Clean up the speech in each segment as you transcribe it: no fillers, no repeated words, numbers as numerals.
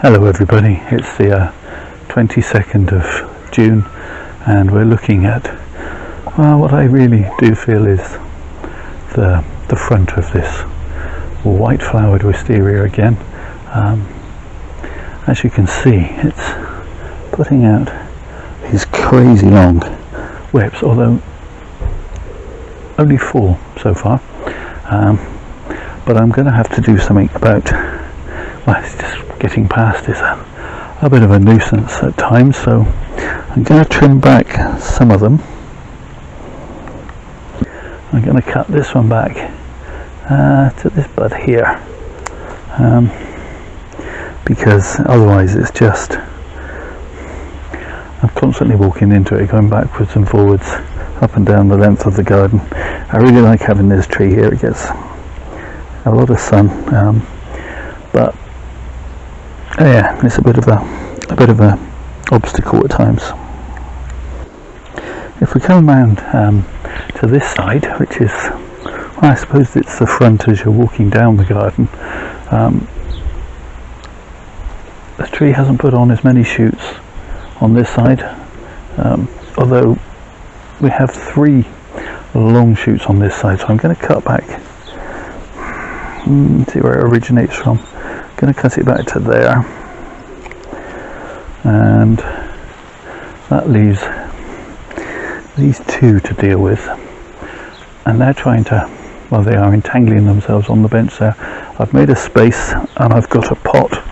Hello everybody, it's the 22nd of June and we're looking at what I really do feel is the front of this white flowered wisteria again. As you can see, it's putting out these crazy long whips, although only 4 so far, but I'm going to have to do something about, well, it's just getting past is a bit of a nuisance at times, so I'm going to trim back some of them. I'm going to cut this one back to this bud here, because otherwise it's just, I'm constantly walking into it, going backwards and forwards, up and down the length of the garden. I really like having this tree here. It gets a lot of sun, but yeah, it's a bit of a obstacle at times. If we come around to this side, which is, well, I suppose it's the front as you're walking down the garden, the tree hasn't put on as many shoots on this side, although we have 3 long shoots on this side, so I'm going to cut back, see where it originates from. Going to cut it back to there, and that leaves these 2 to deal with, and they're trying to, well, they are entangling themselves on the bench there. I've made a space and I've got a pot,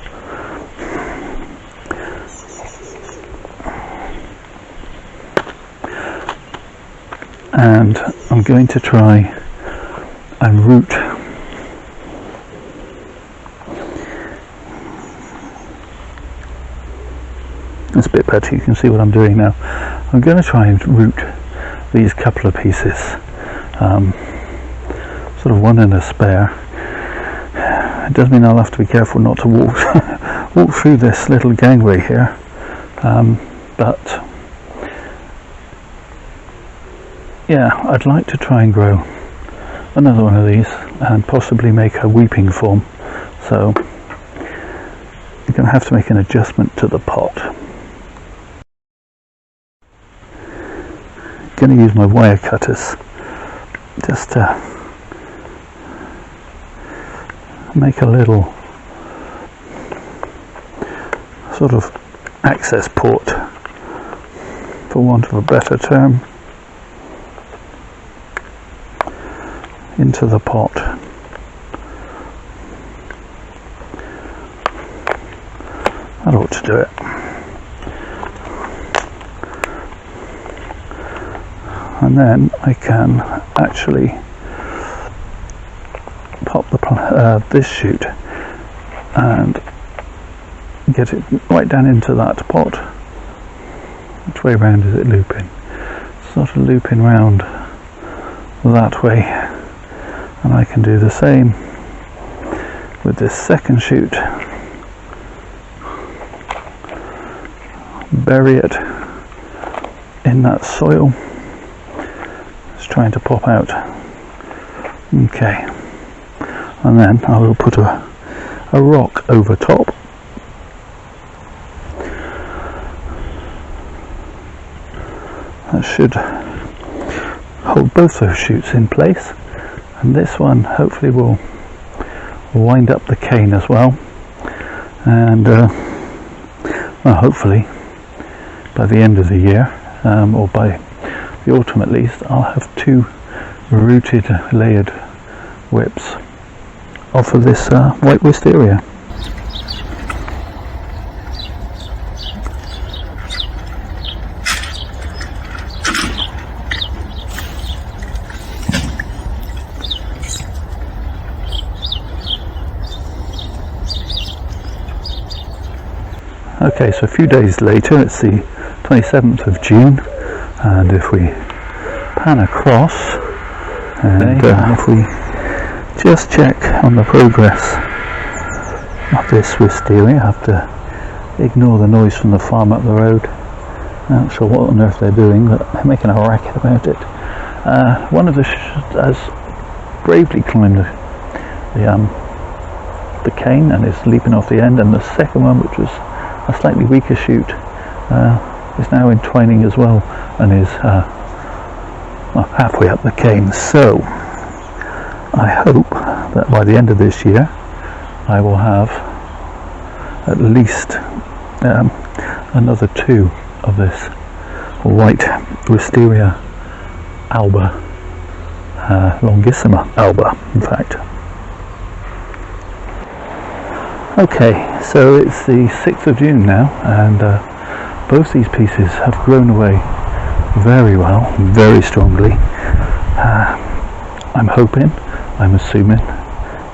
and I'm going to try and root it's a bit better, you can see what I'm doing now. I'm going to try and root these couple of pieces, sort of one and a spare. It does mean I'll have to be careful not to walk through this little gangway here, but yeah, I'd like to try and grow another one of these and possibly make a weeping form, so you're going to have to make an adjustment to the pot. Going to use my wire cutters just to make a little sort of access port, for want of a better term, into the pot. That ought to do it. And then I can actually pop this shoot and get it right down into that pot. Which way round is it looping? Sort of looping round that way, and I can do the same with this second shoot. Bury it in that soil. Trying to pop out. Okay, and then I will put a rock over top, that should hold both those shoots in place, and this one hopefully will wind up the cane as well, and well, hopefully by the end of the year, or by the autumn at least, I'll have 2 rooted layered whips off of this white wisteria. Okay, so a few days later, it's the 27th of June, and if we pan across and if we just check on the progress of this wisteria, I have to ignore the noise from the farm up the road. I'm not sure what on earth they're doing, but they're making a racket about it. One of the has bravely climbed the off the cane and is leaping off the end, and the second one, which was a slightly weaker shoot, is now entwining as well and is well, halfway up the cane. So I hope that by the end of this year I will have at least another 2 of this white Wisteria alba, longissima alba in fact. Okay, so it's the 6th of June now, and both these pieces have grown away very well, very strongly. I'm hoping, I'm assuming,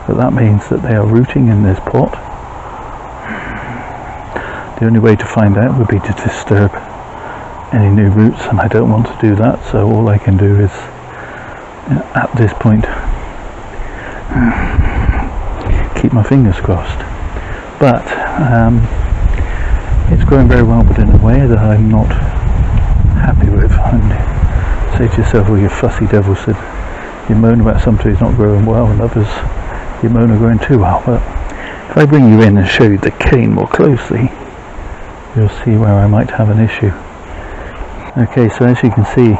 that means that they are rooting in this pot. The only way to find out would be to disturb any new roots, and I don't want to do that, so all I can do is, at this point, keep my fingers crossed. But it's growing very well, but in a way that I'm not happy with. And say to yourself, well, you fussy devil, said you moan about some trees not growing well, and others you moan are growing too well. But if I bring you in and show you the cane more closely, you'll see where I might have an issue. Okay, so as you can see,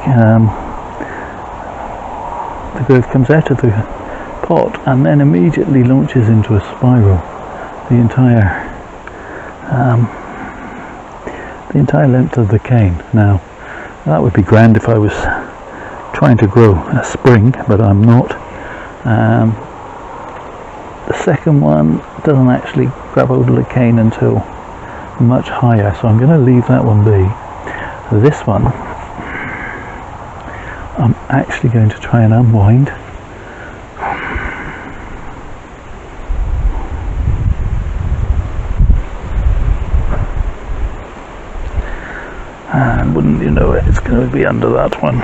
the growth comes out of the pot and then immediately launches into a spiral. The entire length of the cane. Now, that would be grand if I was trying to grow a spring, but I'm not. The second one doesn't actually grab hold of the cane until much higher, so I'm going to leave that one be. This one, I'm actually going to try and unwind. And wouldn't you know it, it's going to be under that one.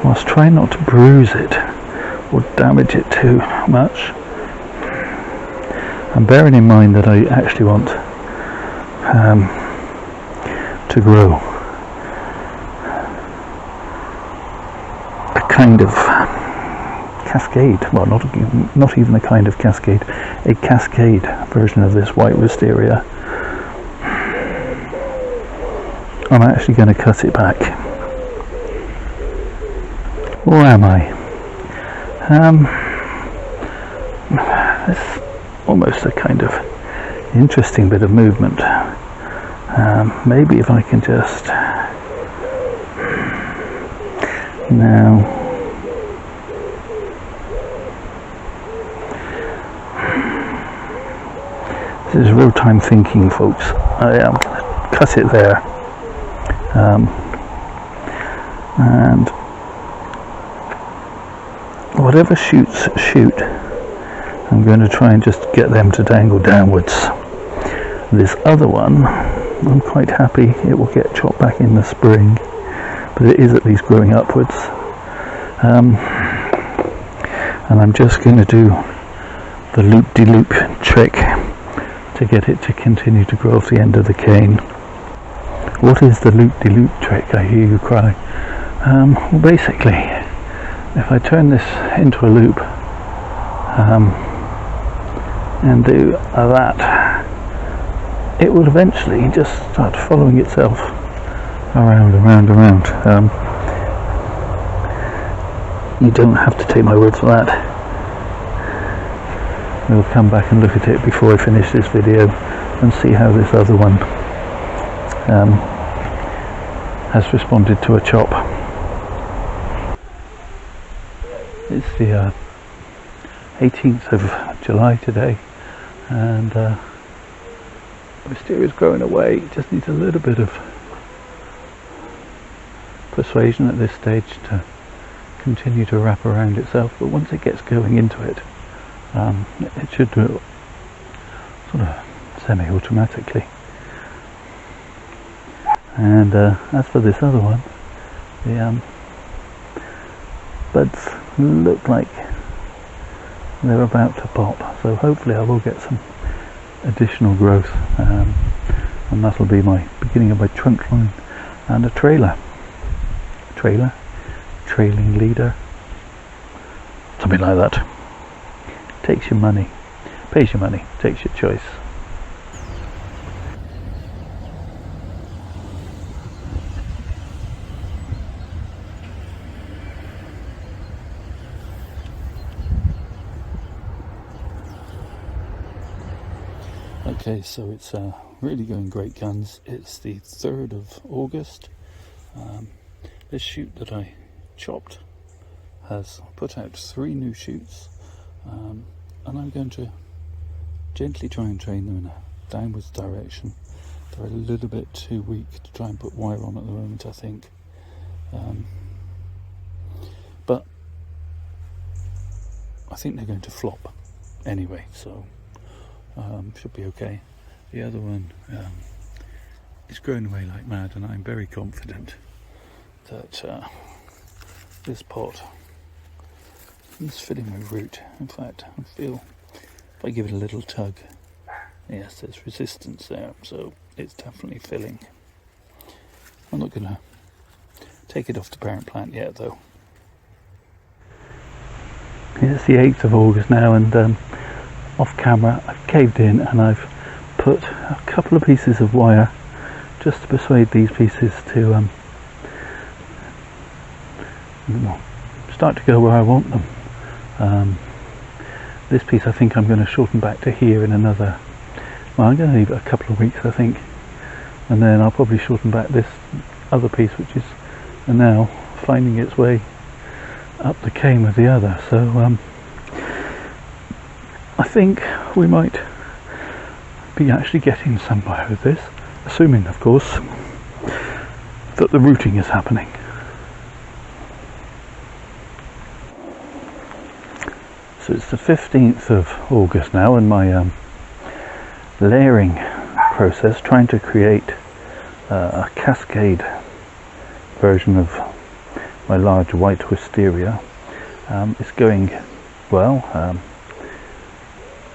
Whilst trying not to bruise it or damage it too much. And bearing in mind that I actually want to grow a kind of Cascade, well, not even a kind of Cascade, a Cascade version of this white Wisteria. I'm actually going to cut it back. Or am I? It's almost a kind of interesting bit of movement. Maybe if I can just now. This is real-time thinking, folks. I am going to cut it there, and whatever shoots shoot, I'm going to try and just get them to dangle downwards. This other one, I'm quite happy it will get chopped back in the spring, but it is at least growing upwards. And I'm just going to do the loop-de-loop trick to get it to continue to grow off the end of the cane. What is the loop-de-loop trick, I hear you cry? Well, basically, if I turn this into a loop and do that, it will eventually just start following itself around. You don't have to take my word for that. We'll come back and look at it before I finish this video and see how this other one has responded to a chop. It's the 18th of July today, and Wisteria is growing away. It just needs a little bit of persuasion at this stage to continue to wrap around itself, but once it gets going into it, it should do it sort of semi-automatically. And as for this other one, the buds look like they're about to pop, so hopefully I will get some additional growth, and that'll be my beginning of my trunk line and a trailing leader something like that. Takes your money, pays your money, takes your choice. Okay, so it's really going great guns. It's the 3rd of August. This shoot that I chopped has put out 3 new shoots, and I'm going to gently try and train them in a downwards direction. They're a little bit too weak to try and put wire on at the moment, I think. But I think they're going to flop anyway, so should be okay. The other one is growing away like mad, and I'm very confident that this pot is filling with root. In fact, I feel if I give it a little tug, yes, there's resistance there, so it's definitely filling. I'm not going to take it off the parent plant yet, though. It's the 8th of August now, and off camera I've caved in and I've put a couple of pieces of wire just to persuade these pieces to start to go where I want them. This piece I think I'm going to shorten back to here in another, well, I'm going to leave it a couple of weeks I think, and then I'll probably shorten back this other piece, which is now finding its way up the cane with the other. So I think we might be actually getting somewhere with this, assuming of course that the rooting is happening. So it's the 15th of August now, and my layering process, trying to create a Cascade version of my large white Wisteria, is going well.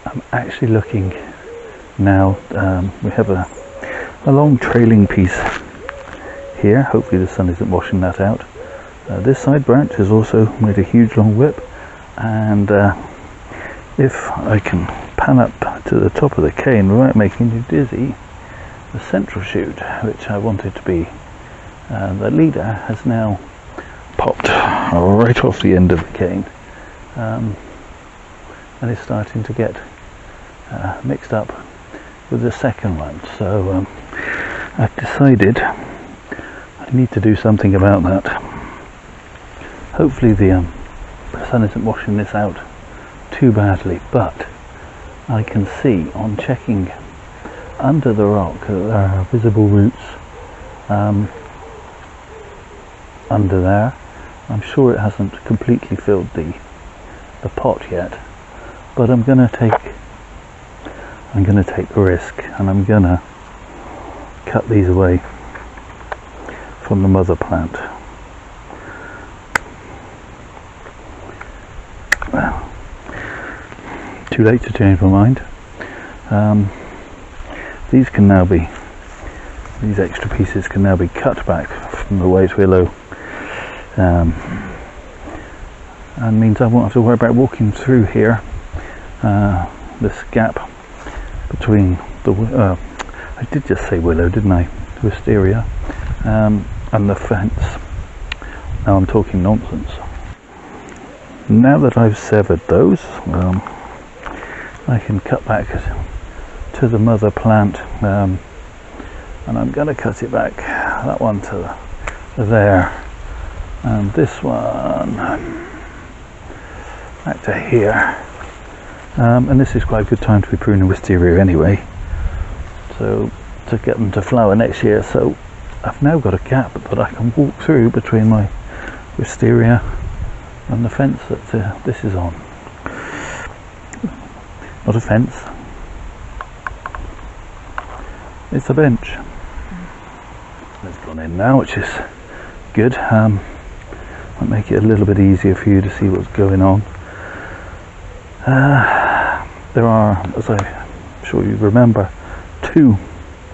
I'm actually looking now, we have a long trailing piece here. Hopefully the sun isn't washing that out. This side branch has also made a huge long whip, and if I can pan up to the top of the cane without making you dizzy, the central shoot, which I wanted to be the leader, has now popped right off the end of the cane, and is starting to get mixed up with the second one. So I've decided I need to do something about that. Hopefully the sun isn't washing this out too badly, but I can see on checking under the rock that there are visible roots under there. I'm sure it hasn't completely filled the pot yet, but I'm going to take the risk, and I'm going to cut these away from the mother plant. Well, too late to change my mind. These extra pieces can now be cut back from the way to willow, and means I won't have to worry about walking through here, this gap between the I did just say willow, didn't I? Wisteria, and the fence. Now I'm talking nonsense. Now that I've severed those, I can cut back to the mother plant, and I'm going to cut it back, that one to there, and this one back to here. And this is quite a good time to be pruning Wisteria anyway, so to get them to flower next year. So I've now got a gap that I can walk through between my Wisteria and the fence that this is on. Not a fence, it's a bench. It's gone in now, which is good. Might make it a little bit easier for you to see what's going on. There are, as I'm sure you remember, 2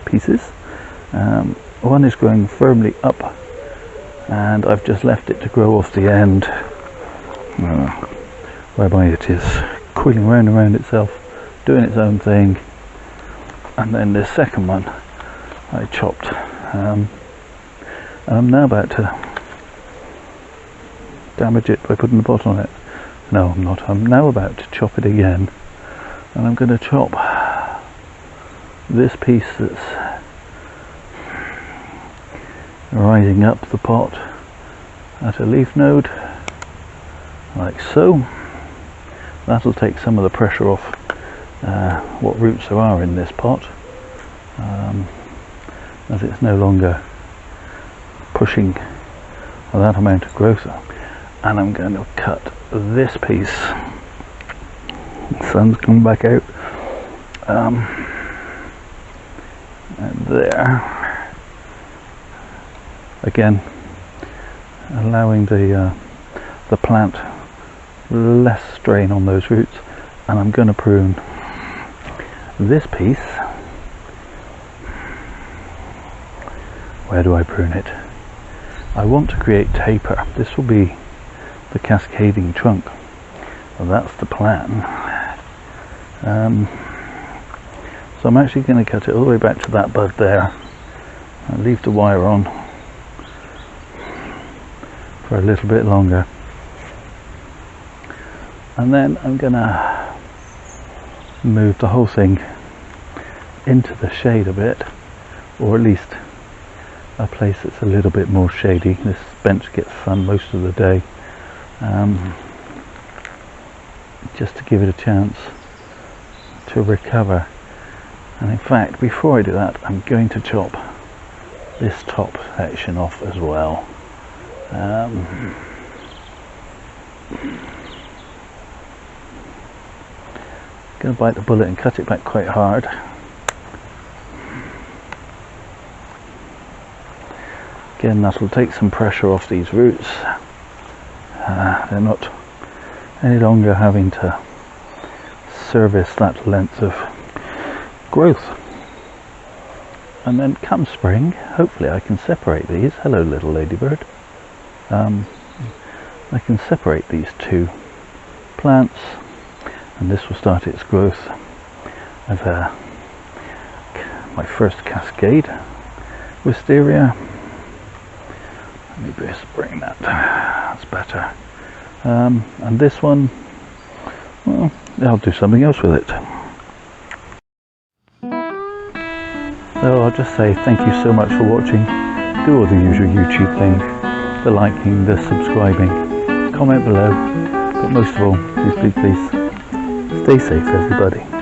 pieces. One is growing firmly up, and I've just left it to grow off the end. whereby it is coiling round and round itself, doing its own thing. And then this second one I chopped, and I'm now about to damage it by putting the pot on it. No, I'm not. I'm now about to chop it again, and I'm going to chop this piece that's rising up the pot at a leaf node, like so. That'll take some of the pressure off what roots there are in this pot, as it's no longer pushing that amount of growth. And I'm going to cut this piece. The sun's coming back out. And there. Again, allowing the plant less strain on those roots. And I'm going to prune this piece. Where do I prune it? I want to create taper. This will be the cascading trunk. Well, that's the plan. So I'm actually going to cut it all the way back to that bud there and leave the wire on for a little bit longer, and then I'm going to move the whole thing into the shade a bit, or at least a place that's a little bit more shady. This bench gets sun most of the day, just to give it a chance to recover. And in fact, before I do that, I'm going to chop this top section off as well. Going to bite the bullet and cut it back quite hard. Again, that will take some pressure off these roots. They're not any longer having to service that length of growth. And then come spring, hopefully I can separate these. Hello, little ladybird. I can separate these two plants, and this will start its growth as my first Cascade Wisteria. Let me just bring that, that's better. And this one, well, I'll do something else with it. So I'll just say thank you so much for watching. Do all the usual YouTube things, the liking, the subscribing, comment below, but most of all, please stay safe, everybody.